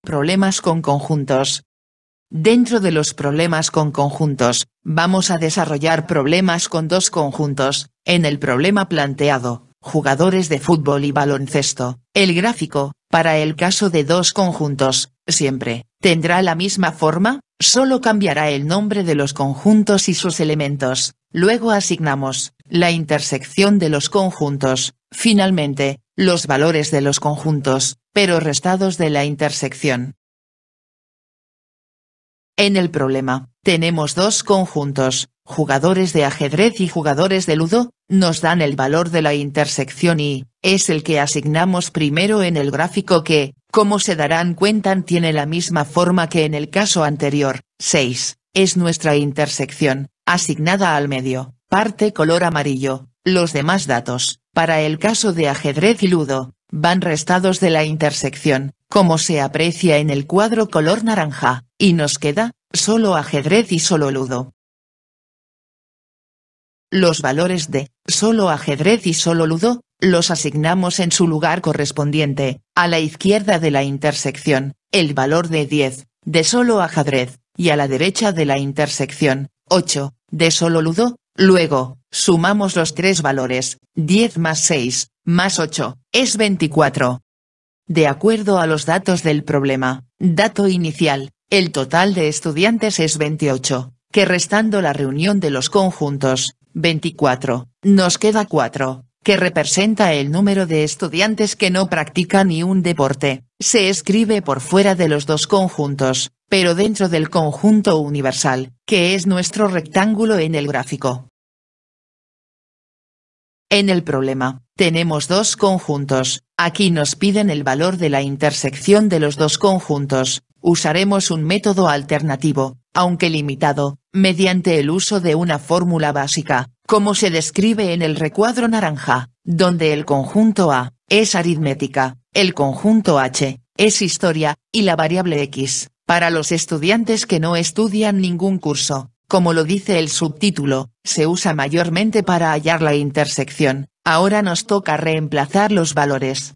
Problemas con conjuntos. Dentro de los problemas con conjuntos, vamos a desarrollar problemas con dos conjuntos. En el problema planteado, jugadores de fútbol y baloncesto, el gráfico, para el caso de dos conjuntos, siempre, tendrá la misma forma, solo cambiará el nombre de los conjuntos y sus elementos. Luego asignamos la intersección de los conjuntos, finalmente, los valores de los conjuntos, pero restados de la intersección. En el problema, tenemos dos conjuntos, jugadores de ajedrez y jugadores de ludo, nos dan el valor de la intersección y, es el que asignamos primero en el gráfico que, como se darán cuenta, tiene la misma forma que en el caso anterior. 6, es nuestra intersección, asignada al medio, parte color amarillo. Los demás datos, para el caso de ajedrez y ludo, van restados de la intersección, como se aprecia en el cuadro color naranja, y nos queda, solo ajedrez y solo ludo. Los valores de, solo ajedrez y solo ludo, los asignamos en su lugar correspondiente, a la izquierda de la intersección, el valor de 10, de solo ajedrez, y a la derecha de la intersección, 8, de solo ludo. Luego, sumamos los tres valores, 10 más 6, más 8, es 24. De acuerdo a los datos del problema, dato inicial, el total de estudiantes es 28, que restando la reunión de los conjuntos, 24, nos queda 4, que representa el número de estudiantes que no practican ni un deporte. Se escribe por fuera de los dos conjuntos, pero dentro del conjunto universal, que es nuestro rectángulo en el gráfico. En el problema, tenemos dos conjuntos, aquí nos piden el valor de la intersección de los dos conjuntos. Usaremos un método alternativo, aunque limitado, mediante el uso de una fórmula básica, como se describe en el recuadro naranja, donde el conjunto A es aritmética, el conjunto H es historia, y la variable X, para los estudiantes que no estudian ningún curso, como lo dice el subtítulo, se usa mayormente para hallar la intersección. Ahora nos toca reemplazar los valores.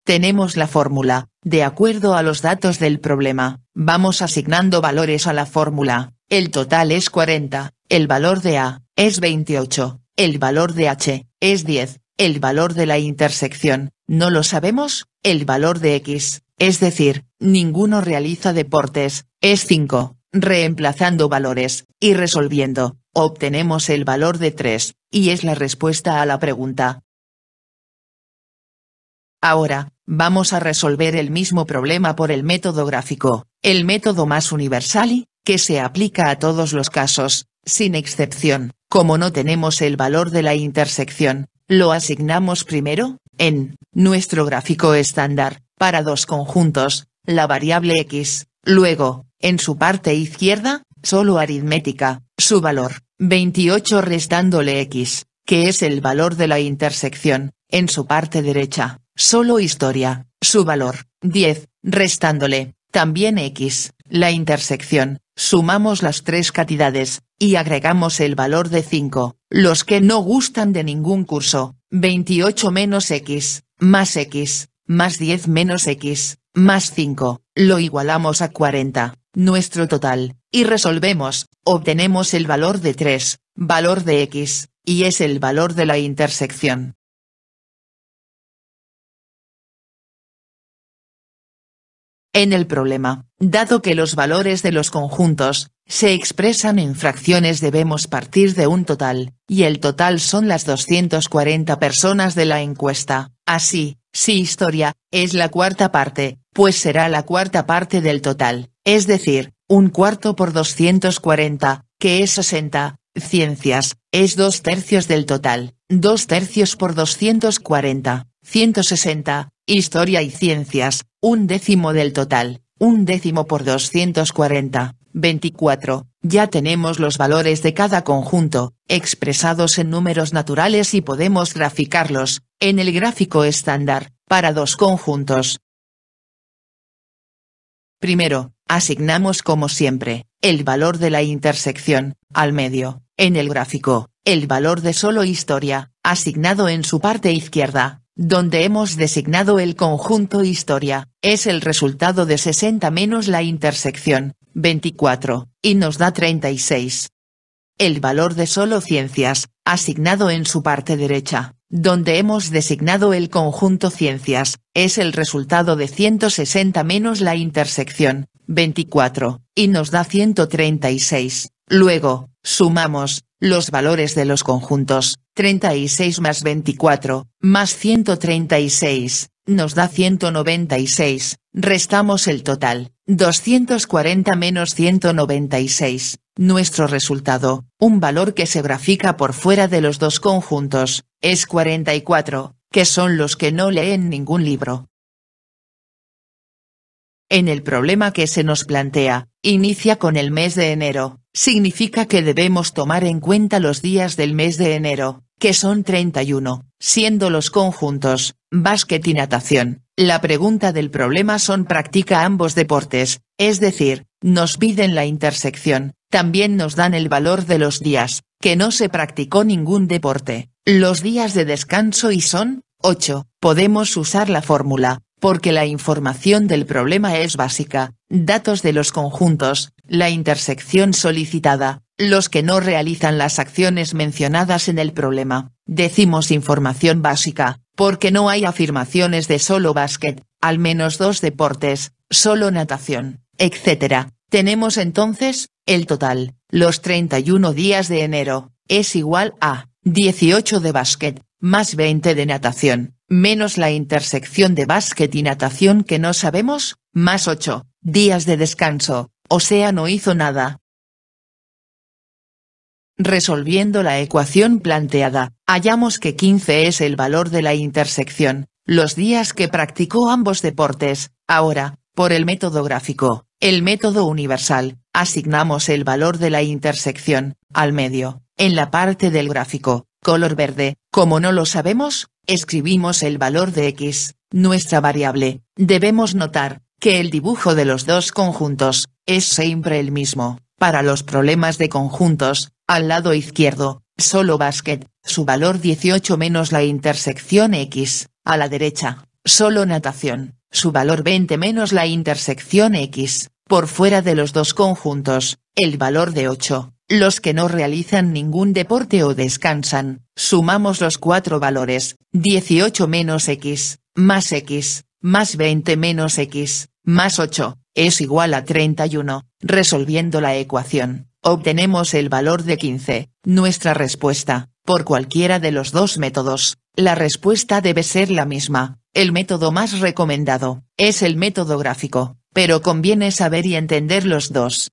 Tenemos la fórmula, de acuerdo a los datos del problema, vamos asignando valores a la fórmula. El total es 40, el valor de A es 28, el valor de H es 10, el valor de la intersección, no lo sabemos, el valor de X, es decir, ninguno realiza deportes, es 5, reemplazando valores, y resolviendo, obtenemos el valor de 3, y es la respuesta a la pregunta. Ahora, vamos a resolver el mismo problema por el método gráfico, el método más universal y, que se aplica a todos los casos, sin excepción. Como no tenemos el valor de la intersección, lo asignamos primero, en nuestro gráfico estándar, para dos conjuntos, la variable X, luego, en su parte izquierda, solo aritmética, su valor, 28 restándole X, que es el valor de la intersección, en su parte derecha, solo historia, su valor, 10, restándole, también X, la intersección, sumamos las tres cantidades, y agregamos el valor de 5, los que no gustan de ningún curso, 28 menos X, más 10 menos X, más 5, lo igualamos a 40, nuestro total, y resolvemos, obtenemos el valor de 3, valor de X, y es el valor de la intersección. En el problema, dado que los valores de los conjuntos se expresan en fracciones, debemos partir de un total, y el total son las 240 personas de la encuesta. Así, si historia es la cuarta parte, pues será la cuarta parte del total, es decir, un cuarto por 240, que es 60, ciencias, es 2/3 del total, 2/3 por 240, 160, historia y ciencias, 1/10 del total, 1/10 por 240, 24, ya tenemos los valores de cada conjunto, expresados en números naturales y podemos graficarlos, en el gráfico estándar, para dos conjuntos. Primero, asignamos como siempre, el valor de la intersección, al medio, en el gráfico, el valor de solo historia, asignado en su parte izquierda, donde hemos designado el conjunto historia, es el resultado de 60 menos la intersección, 24, y nos da 36. El valor de solo ciencias, asignado en su parte derecha, donde hemos designado el conjunto ciencias, es el resultado de 160 menos la intersección, 24, y nos da 136. Luego, sumamos los valores de los conjuntos, 36 más 24, más 136, nos da 196, restamos el total, 240 menos 196. Nuestro resultado, un valor que se grafica por fuera de los dos conjuntos, es 44, que son los que no leen ningún libro. En el problema que se nos plantea, inicia con el mes de enero, significa que debemos tomar en cuenta los días del mes de enero, que son 31, siendo los conjuntos, básquet y natación. La pregunta del problema son practica ambos deportes, es decir, nos piden la intersección, también nos dan el valor de los días, que no se practicó ningún deporte, los días de descanso y son 8, podemos usar la fórmula, porque la información del problema es básica, datos de los conjuntos, la intersección solicitada, los que no realizan las acciones mencionadas en el problema, decimos información básica, porque no hay afirmaciones de solo básquet, al menos 2 deportes, solo natación, etc. Tenemos entonces, el total, los 31 días de enero, es igual a 18 de básquet, más 20 de natación, menos la intersección de básquet y natación que no sabemos, más 8 días de descanso, o sea no hizo nada. Resolviendo la ecuación planteada, hallamos que 15 es el valor de la intersección, los días que practicó ambos deportes. Ahora, por el método gráfico, el método universal, asignamos el valor de la intersección, al medio, en la parte del gráfico, color verde. Como no lo sabemos, escribimos el valor de x, nuestra variable. Debemos notar que el dibujo de los dos conjuntos es siempre el mismo. Para los problemas de conjuntos, al lado izquierdo, solo básquet, su valor 18 menos la intersección x, a la derecha, solo natación, su valor 20 menos la intersección x, por fuera de los dos conjuntos, el valor de 8, los que no realizan ningún deporte o descansan, sumamos los 4 valores, 18 menos x, más 20 menos x, más 8, es igual a 31, resolviendo la ecuación, obtenemos el valor de 15, nuestra respuesta, por cualquiera de los dos métodos, la respuesta debe ser la misma, el método más recomendado, es el método gráfico, pero conviene saber y entender los dos.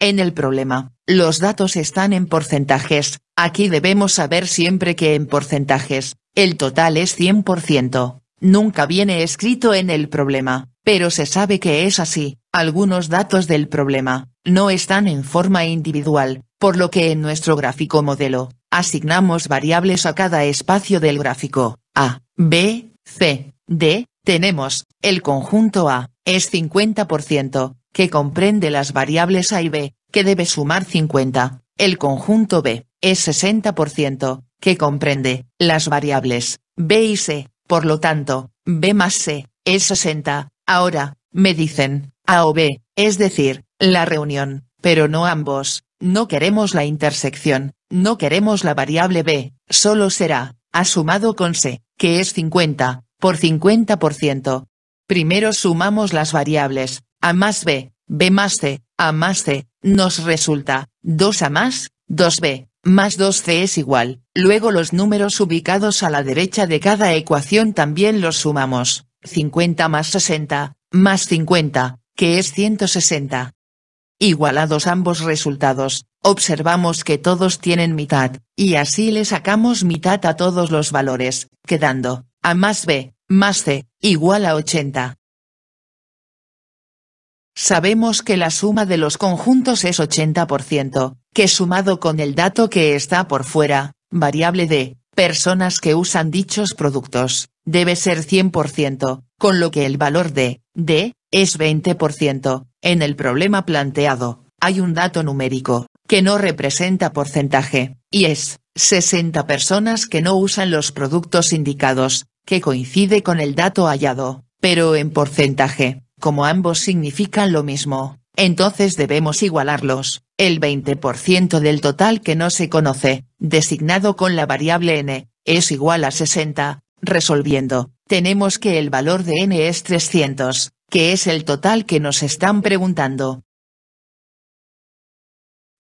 En el problema, los datos están en porcentajes, aquí debemos saber siempre que en porcentajes, el total es 100%. Nunca viene escrito en el problema, pero se sabe que es así. Algunos datos del problema no están en forma individual, por lo que en nuestro gráfico modelo, asignamos variables a cada espacio del gráfico. A, B, C, D, tenemos, el conjunto A, es 50%, que comprende las variables A y B, que debe sumar 50. El conjunto B, es 60%, que comprende las variables B y C. Por lo tanto, B más C, es 60, ahora, me dicen, A o B, es decir, la reunión, pero no ambos, no queremos la intersección, no queremos la variable B, solo será, A sumado con C, que es 50, por 50%. Primero sumamos las variables, A más B, B más C, A más C, nos resulta, 2A más, 2B. Más 2c es igual, luego los números ubicados a la derecha de cada ecuación también los sumamos, 50 más 60, más 50, que es 160. Igualados ambos resultados, observamos que todos tienen mitad, y así le sacamos mitad a todos los valores, quedando, A más B, más C, igual a 80. Sabemos que la suma de los conjuntos es 80%, que sumado con el dato que está por fuera, variable D, personas que usan dichos productos, debe ser 100%, con lo que el valor de D es 20%. En el problema planteado, hay un dato numérico, que no representa porcentaje, y es 60 personas que no usan los productos indicados, que coincide con el dato hallado, pero en porcentaje, como ambos significan lo mismo, entonces debemos igualarlos. El 20% del total que no se conoce, designado con la variable n, es igual a 60, resolviendo, tenemos que el valor de n es 300, que es el total que nos están preguntando.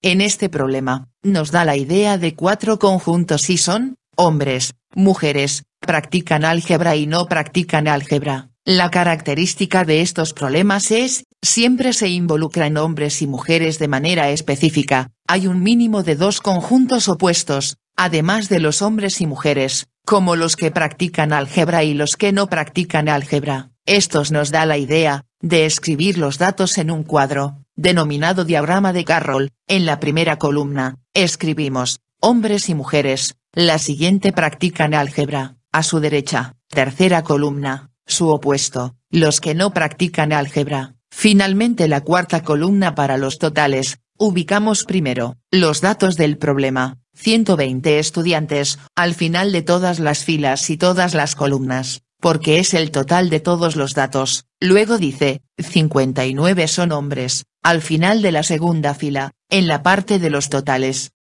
En este problema, nos da la idea de 4 conjuntos y son, hombres, mujeres, practican álgebra y no practican álgebra. La característica de estos problemas es, siempre se involucran hombres y mujeres de manera específica, hay un mínimo de 2 conjuntos opuestos, además de los hombres y mujeres, como los que practican álgebra y los que no practican álgebra. Estos nos da la idea, de escribir los datos en un cuadro, denominado diagrama de Carroll. En la primera columna, escribimos, hombres y mujeres, la siguiente practican álgebra, a su derecha, tercera columna, su opuesto, los que no practican álgebra. Finalmente la cuarta columna para los totales, ubicamos primero, los datos del problema, 120 estudiantes, al final de todas las filas y todas las columnas, porque es el total de todos los datos. Luego dice, 59 son hombres, al final de la segunda fila, en la parte de los totales.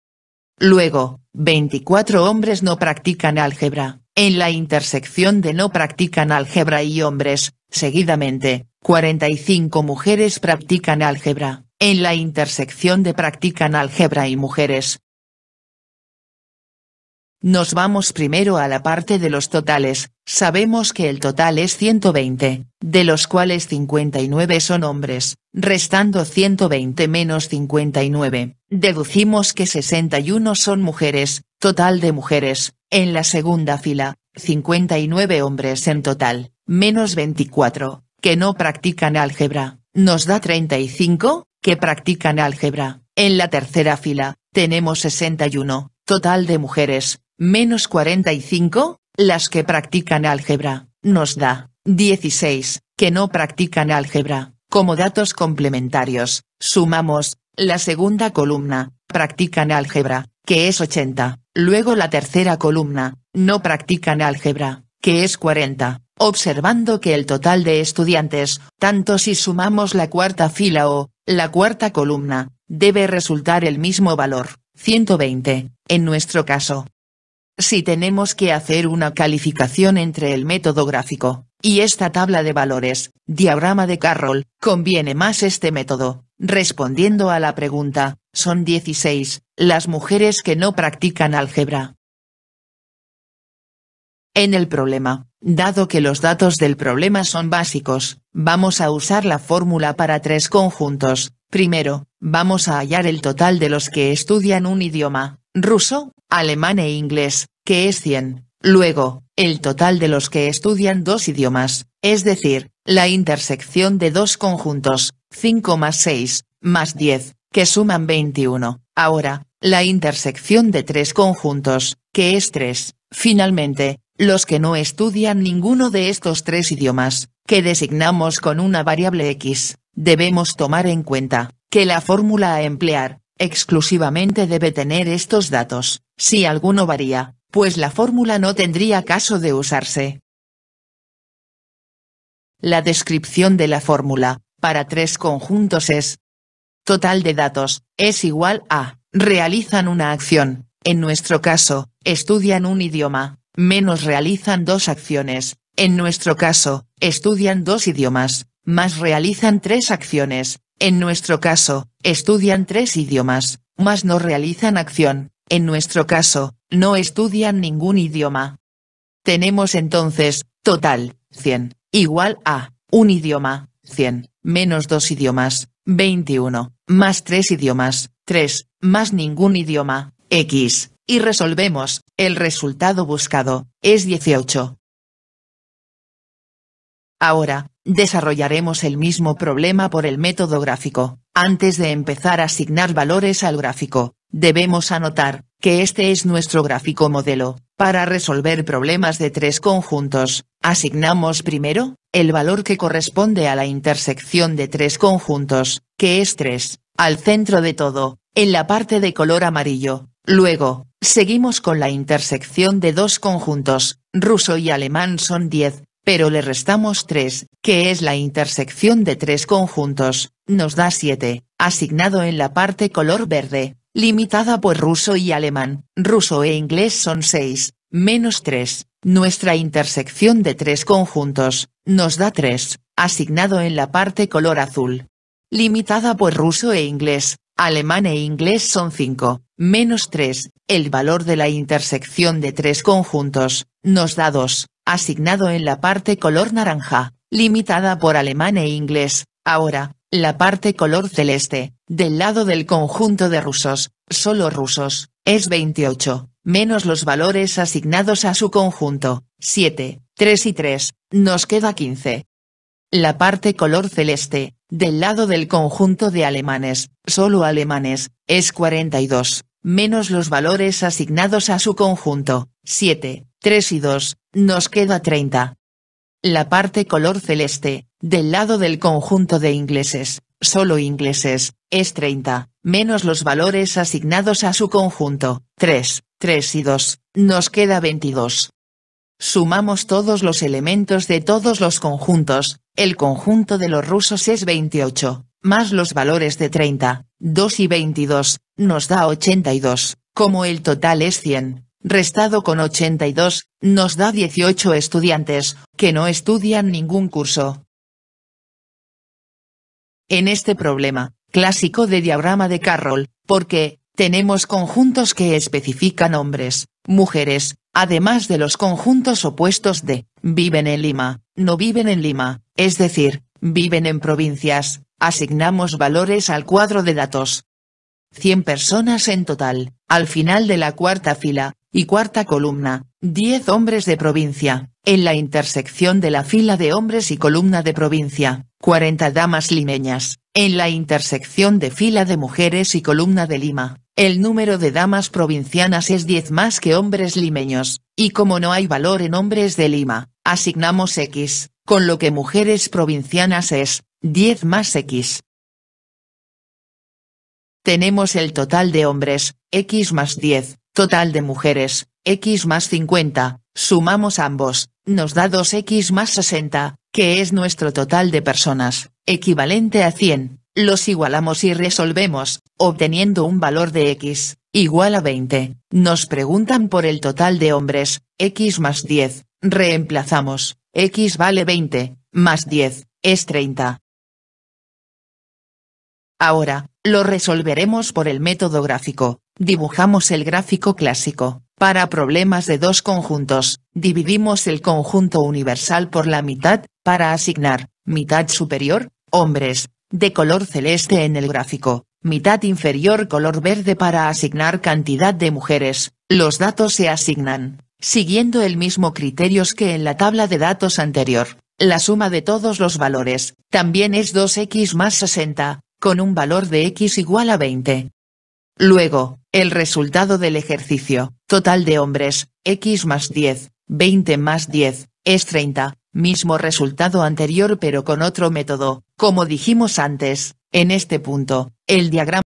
Luego, 24 hombres no practican álgebra, en la intersección de no practican álgebra y hombres, seguidamente, 45 mujeres practican álgebra, en la intersección de practican álgebra y mujeres. Nos vamos primero a la parte de los totales, sabemos que el total es 120, de los cuales 59 son hombres, restando 120 menos 59, deducimos que 61 son mujeres, total de mujeres, en la segunda fila, 59 hombres en total, menos 24, que no practican álgebra, nos da 35, que practican álgebra, en la tercera fila, tenemos 61, total de mujeres, menos 45, las que practican álgebra, nos da 16, que no practican álgebra. Como datos complementarios, sumamos, la segunda columna, practican álgebra, que es 80, luego la tercera columna, no practican álgebra, que es 40, observando que el total de estudiantes, tanto si sumamos la cuarta fila o, la cuarta columna, debe resultar el mismo valor, 120, en nuestro caso. Si tenemos que hacer una calificación entre el método gráfico, y esta tabla de valores, diagrama de Carroll, conviene más este método, respondiendo a la pregunta, son 16, las mujeres que no practican álgebra. En el problema, dado que los datos del problema son básicos, vamos a usar la fórmula para 3 conjuntos. Primero, vamos a hallar el total de los que estudian un idioma, ruso, alemán e inglés, que es 100. Luego, el total de los que estudian 2 idiomas, es decir, la intersección de 2 conjuntos, 5 más 6, más 10, que suman 21. Ahora, la intersección de 3 conjuntos, que es 3. Finalmente, los que no estudian ninguno de estos 3 idiomas, que designamos con una variable x, debemos tomar en cuenta, que la fórmula a emplear, exclusivamente debe tener estos datos. Si alguno varía, pues la fórmula no tendría caso de usarse. La descripción de la fórmula, para 3 conjuntos es: total de datos, es igual a, realizan una acción, en nuestro caso, estudian un idioma, menos realizan 2 acciones, en nuestro caso, estudian 2 idiomas, más realizan 3 acciones, en nuestro caso, estudian 3 idiomas, más no realizan acción, en nuestro caso, no estudian ningún idioma. Tenemos entonces, total, 100, igual a, un idioma, 100, menos 2 idiomas, 21, más 3 idiomas, 3, más ningún idioma, x, y resolvemos, el resultado buscado, es 18. Ahora, desarrollaremos el mismo problema por el método gráfico. Antes de empezar a asignar valores al gráfico, debemos anotar, que este es nuestro gráfico modelo. Para resolver problemas de 3 conjuntos, asignamos primero, el valor que corresponde a la intersección de 3 conjuntos, que es 3, al centro de todo, en la parte de color amarillo. Luego, Seguimos con la intersección de dos conjuntos, ruso y alemán son 10, pero le restamos 3, que es la intersección de tres conjuntos, nos da 7, asignado en la parte color verde, limitada por ruso y alemán, ruso e inglés son 6, menos 3, nuestra intersección de tres conjuntos, nos da 3, asignado en la parte color azul. Limitada por ruso e inglés, alemán e inglés son 5, menos 3, el valor de la intersección de tres conjuntos, nos da 2, asignado en la parte color naranja, limitada por alemán e inglés. Ahora, la parte color celeste, del lado del conjunto de rusos, solo rusos, es 28, menos los valores asignados a su conjunto, 7, 3 y 3, nos queda 15. La parte color celeste, del lado del conjunto de alemanes, solo alemanes, es 42, menos los valores asignados a su conjunto, 7, 3 y 2, nos queda 30. La parte color celeste, del lado del conjunto de ingleses, solo ingleses, es 30, menos los valores asignados a su conjunto, 3, 3 y 2, nos queda 22. Sumamos todos los elementos de todos los conjuntos, el conjunto de los rusos es 28, más los valores de 30, 2 y 22, nos da 82, como el total es 100, restado con 82, nos da 18 estudiantes, que no estudian ningún curso. En este problema, clásico de diagrama de Carroll, porque, tenemos conjuntos que especifican hombres, mujeres, además de los conjuntos opuestos de, viven en Lima, no viven en Lima, es decir, viven en provincias, asignamos valores al cuadro de datos. 100 personas en total, al final de la cuarta fila, y cuarta columna, 10 hombres de provincia, en la intersección de la fila de hombres y columna de provincia, 40 damas limeñas, en la intersección de fila de mujeres y columna de Lima. El número de damas provincianas es 10 más que hombres limeños, y como no hay valor en hombres de Lima, asignamos X, con lo que mujeres provincianas es 10 más X. Tenemos el total de hombres, X más 10, total de mujeres, X más 50, sumamos ambos, nos da 2X más 60, que es nuestro total de personas, equivalente a 100. Los igualamos y resolvemos, obteniendo un valor de X, igual a 20. Nos preguntan por el total de hombres, X más 10, reemplazamos, X vale 20, más 10, es 30. Ahora, lo resolveremos por el método gráfico, dibujamos el gráfico clásico. Para problemas de dos conjuntos, dividimos el conjunto universal por la mitad, para asignar, mitad superior, hombres, de color celeste en el gráfico, mitad inferior color verde para asignar cantidad de mujeres. Los datos se asignan, siguiendo el mismo criterios que en la tabla de datos anterior. La suma de todos los valores, también es 2X más 60, con un valor de X igual a 20. Luego, el resultado del ejercicio, total de hombres, X más 10, 20 más 10, es 30. Mismo resultado anterior pero con otro método, como dijimos antes, en este punto, el diagrama